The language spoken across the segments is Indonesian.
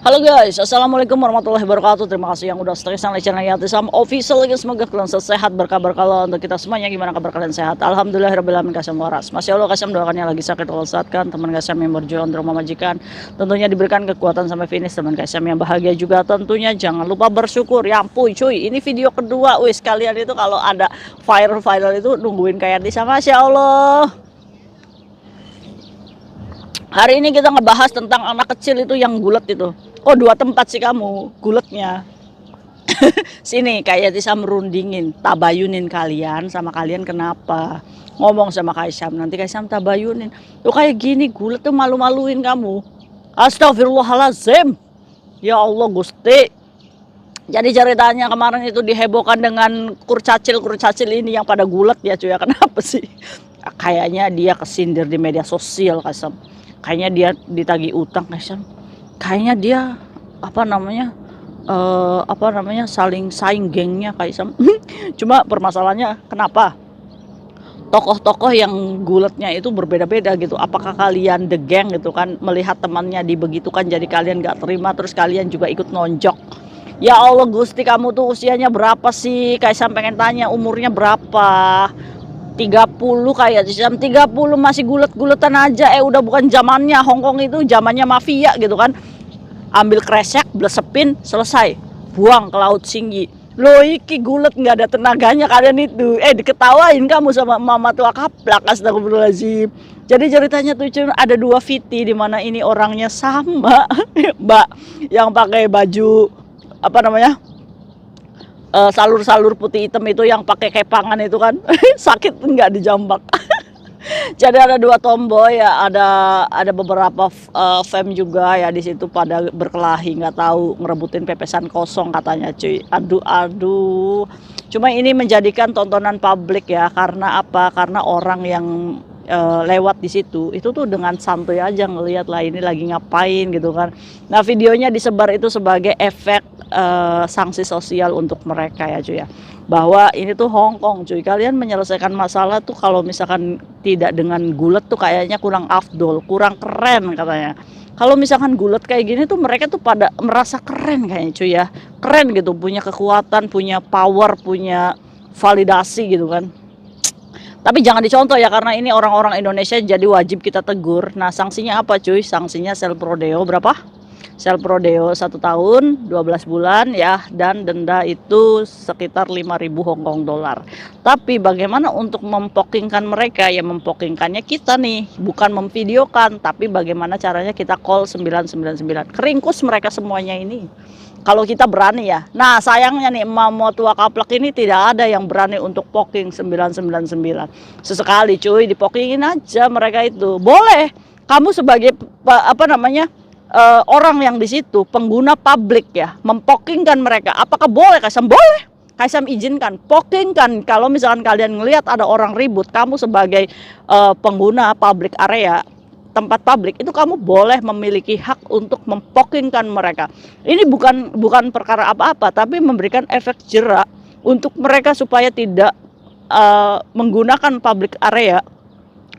Halo guys, assalamualaikum warahmatullahi wabarakatuh. Terima kasih yang udah stay sama channel Yati Sam Official lagi. Semoga kalian sehat, berkah-berkah untuk kita semuanya. Gimana kabar kalian, sehat? Alhamdulillahirobbilalamin. Kasam waras. Masya Allah, kasam doakannya lagi sakit Allah saatkan. Teman kasam yang berjuang di rumah majikan tentunya diberikan kekuatan sampai finish. Teman kasam yang bahagia juga tentunya jangan lupa bersyukur. Ya ampun cuy, ini video kedua. Wis kalian itu kalau ada viral itu nungguin kayak di sama. Masya Allah. Hari ini kita ngebahas tentang anak kecil itu yang gulet itu. Oh, dua tempat sih kamu guletnya. Sini kayak Tisa merundingin, tabayunin kalian sama kalian kenapa. Ngomong sama Kaisam, nanti Kaisam tabayunin. Tuh kayak gini gulet tuh malu-maluin kamu. Astagfirullahaladzim. Ya Allah Gusti. Jadi ceritanya kemarin itu dihebohkan dengan kurcacil ini yang pada gulet ya cuy ya. Kenapa sih? Kayaknya dia kesindir di media sosial Kaisam. Kayaknya dia ditagih utang Kaisam. Kayaknya dia saling saing gengnya Kaisam. Cuma permasalahannya kenapa tokoh-tokoh yang guletnya itu berbeda-beda gitu. Apakah kalian the gang gitu kan, melihat temannya dibegitukan jadi kalian gak terima terus kalian juga ikut nonjok. Ya Allah Gusti, kamu tuh usianya berapa sih? Kaisam pengen tanya umurnya berapa. 30 kayak jam 30 masih gulet-guletan aja. Udah bukan zamannya Hongkong, itu zamannya mafia gitu kan. Ambil kresek, blesepin, selesai, buang ke laut Singgi. Loh iki gulet nggak ada tenaganya kalian itu. Diketawain kamu sama mama tua kaplak. Astagfirullahaladzim. Jadi ceritanya tuh ada dua Viti di mana ini orangnya sama. Mbak yang pakai baju salur-salur putih hitam itu yang pakai kepangan itu kan. Sakit nggak di jambak. Jadi ada dua tomboy ya, ada beberapa fam juga ya di situ pada berkelahi, nggak tahu ngerebutin pepesan kosong katanya cuy. Aduh. Cuma ini menjadikan tontonan publik ya, karena apa? Karena orang yang lewat di situ itu tuh dengan santuy aja ngelihat lah ini lagi ngapain gitu kan. Nah videonya disebar itu sebagai efek sanksi sosial untuk mereka ya cuy ya, bahwa ini tuh Hongkong cuy, kalian menyelesaikan masalah tuh kalau misalkan tidak dengan gulet tuh kayaknya kurang afdol, kurang keren katanya. Kalau misalkan gulet kayak gini tuh mereka tuh pada merasa keren kayaknya cuy ya, keren gitu, punya kekuatan, punya power, punya validasi gitu kan. Tapi jangan dicontoh ya, karena ini orang-orang Indonesia jadi wajib kita tegur. Nah sanksinya apa cuy? Sanksinya sel prodeo berapa? Sel prodeo 1 tahun 12 bulan ya, dan denda itu sekitar 5.000 Hongkong dolar. Tapi bagaimana untuk mempokingkan mereka? Ya mempokingkannya kita nih, bukan memvideokan, tapi bagaimana caranya kita call 999, keringkus mereka semuanya ini. Kalau kita berani ya. Nah sayangnya nih mama tua kaplak ini tidak ada yang berani untuk poking 999. Sesekali cuy dipokingin aja mereka itu. Boleh kamu sebagai orang yang di situ pengguna publik ya mempokingkan mereka. Apakah boleh Kaisam? Boleh. Kaisam izinkan, pokingkan. Kalau misalkan kalian ngelihat ada orang ribut, kamu sebagai pengguna public area, tempat publik itu kamu boleh memiliki hak untuk mempokingkan mereka. Ini bukan perkara apa-apa, tapi memberikan efek jerak untuk mereka supaya tidak menggunakan public area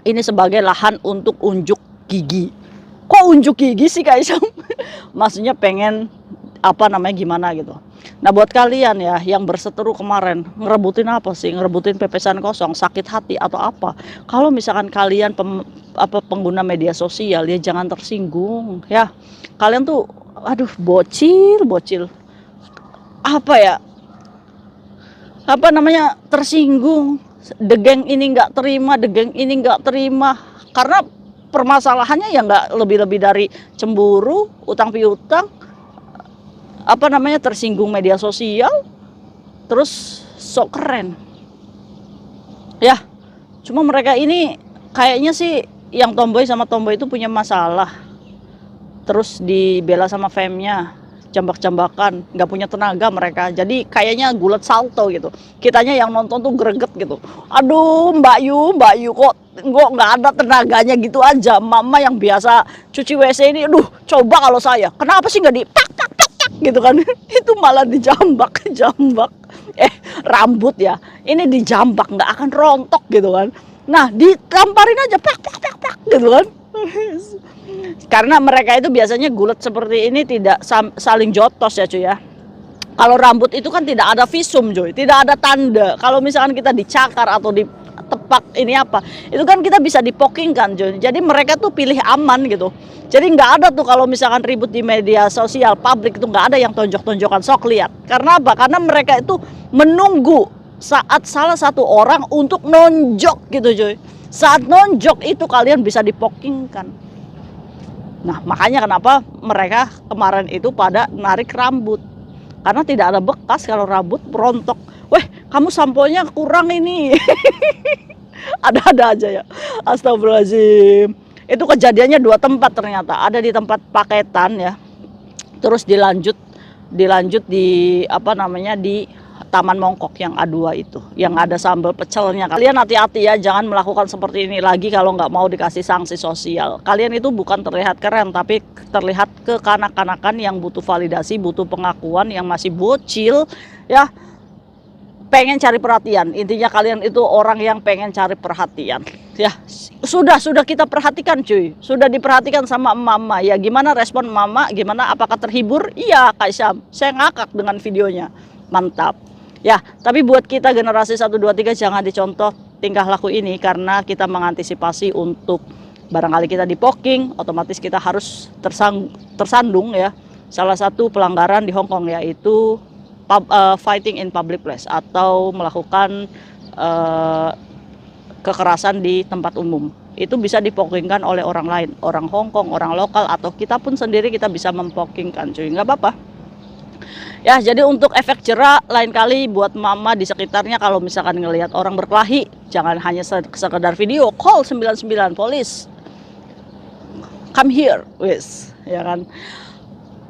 ini sebagai lahan untuk unjuk gigi. Kok unjuk gigi sih Kaisam? Maksudnya pengen gimana gitu. Nah buat kalian ya yang berseteru kemarin, ngerebutin apa sih? Ngerebutin pepesan kosong, sakit hati atau apa? Kalau misalkan kalian pengguna media sosial ya jangan tersinggung ya. Kalian tuh bocil. Tersinggung. The gang ini nggak terima, karena permasalahannya ya nggak lebih dari cemburu, utang piutang, tersinggung media sosial, terus sok keren ya. Cuma mereka ini kayaknya sih yang tomboy sama tomboy itu punya masalah, terus dibela sama famnya, jambak-jambakan, nggak punya tenaga mereka, jadi kayaknya gulet salto gitu. Kitanya yang nonton tuh greget gitu. Aduh Mbak Yu kok nggak ada tenaganya gitu aja. Mama yang biasa cuci WC ini, coba kalau saya, kenapa sih nggak di tak gitu kan. Itu malah dijambak rambut ya ini dijambak nggak akan rontok gitu kan. Nah ditamparin aja pak gitu kan. Karena mereka itu biasanya gulat seperti ini tidak saling jotos ya cuy ya. Kalau rambut itu kan tidak ada visum cuy, tidak ada tanda. Kalau misalkan kita dicakar atau ditepak ini apa, itu kan kita bisa dipoking kan cuy. Jadi mereka tuh pilih aman gitu. Jadi nggak ada tuh kalau misalkan ribut di media sosial publik itu nggak ada yang tonjok-tonjokan sok lihat. Karena apa? Karena mereka itu menunggu saat salah satu orang untuk nonjok gitu cuy. Saat nonjok itu kalian bisa dipokingkan. Nah makanya kenapa mereka kemarin itu pada narik rambut. Karena tidak ada bekas kalau rambut berontok. Weh kamu samponya kurang ini. Ada-ada aja ya. Astagfirullahaladzim. Itu kejadiannya 2 tempat ternyata. Ada di tempat paketan ya. Terus dilanjut di apa namanya di Taman Mongkok yang A2 itu, yang ada sambal pecelnya. Kalian hati-hati ya, jangan melakukan seperti ini lagi kalau nggak mau dikasih sanksi sosial. Kalian itu bukan terlihat keren, tapi terlihat kekanak-kanakan yang butuh validasi, butuh pengakuan, yang masih bocil ya, pengen cari perhatian. Intinya kalian itu orang yang pengen cari perhatian ya. Sudah kita perhatikan cuy, sudah diperhatikan sama emak-emak ya. Gimana respon mama, gimana, apakah terhibur? Iya Kak Syam, saya ngakak dengan videonya, mantap ya. Tapi buat kita generasi 1, 2, 3 jangan dicontoh tingkah laku ini, karena kita mengantisipasi untuk barangkali kita dipoking, otomatis kita harus tersandung ya. Salah satu pelanggaran di Hong Kong yaitu fighting in public place atau melakukan kekerasan di tempat umum. Itu bisa dipokingkan oleh orang lain, orang Hong Kong, orang lokal, atau kita pun sendiri kita bisa mempokingkan cuy, nggak apa-apa. Ya, jadi untuk efek jerak lain kali buat mama di sekitarnya, kalau misalkan ngelihat orang berkelahi, jangan hanya sekedar video, call 99 polis. Come here, wis, ya kan.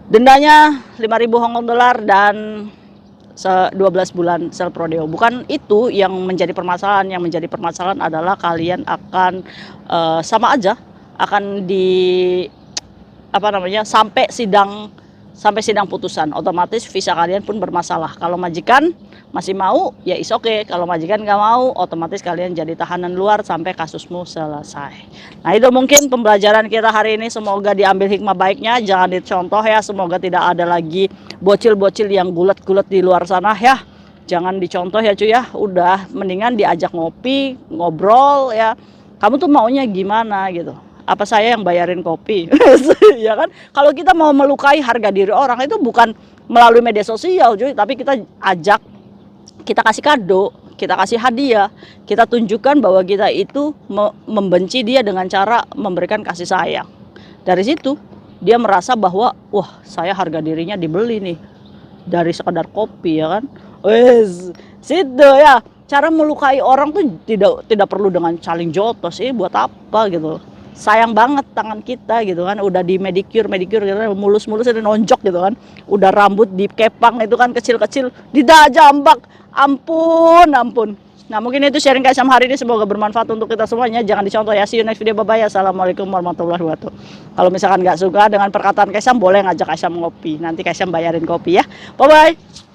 Dendanya 5.000 Hong Kong dollar dan 12 bulan sel prodeo. Bukan itu yang menjadi permasalahan. Yang menjadi permasalahan adalah kalian akan sama aja akan di apa namanya sampai sidang putusan, otomatis visa kalian pun bermasalah. Kalau majikan masih mau ya is oke, kalau majikan nggak mau otomatis kalian jadi tahanan luar sampai kasusmu selesai. Nah itu mungkin pembelajaran kita hari ini, semoga diambil hikmah baiknya, jangan dicontoh ya. Semoga tidak ada lagi bocil-bocil yang gulat-gulat di luar sana ya, jangan dicontoh ya cuy ya. Udah mendingan diajak ngopi, ngobrol ya, kamu tuh maunya gimana gitu, apa saya yang bayarin kopi? Ya kan, kalau kita mau melukai harga diri orang itu bukan melalui media sosial cuy, tapi kita ajak, kita kasih kado, kita kasih hadiah, kita tunjukkan bahwa kita itu membenci dia dengan cara memberikan kasih sayang. Dari situ dia merasa bahwa wah saya harga dirinya dibeli nih dari sekedar kopi ya kan. Wes situ ya, cara melukai orang tuh tidak perlu dengan saling jotos. Buat apa gitu, sayang banget tangan kita gitu kan, udah di medicure gitu, mulus-mulus ada nonjok gitu kan, udah rambut dikepang itu kan kecil-kecil, didajambak, ampun. Nah mungkin itu sharing Kak Syam hari ini, semoga bermanfaat untuk kita semuanya. Jangan dicontoh ya. See you next video, bye bye. Assalamualaikum warahmatullahi wabarakatuh. Kalau misalkan nggak suka dengan perkataan Kak Syam, boleh ngajak Kak Syam ngopi, nanti Kak Syam bayarin kopi ya. Bye bye.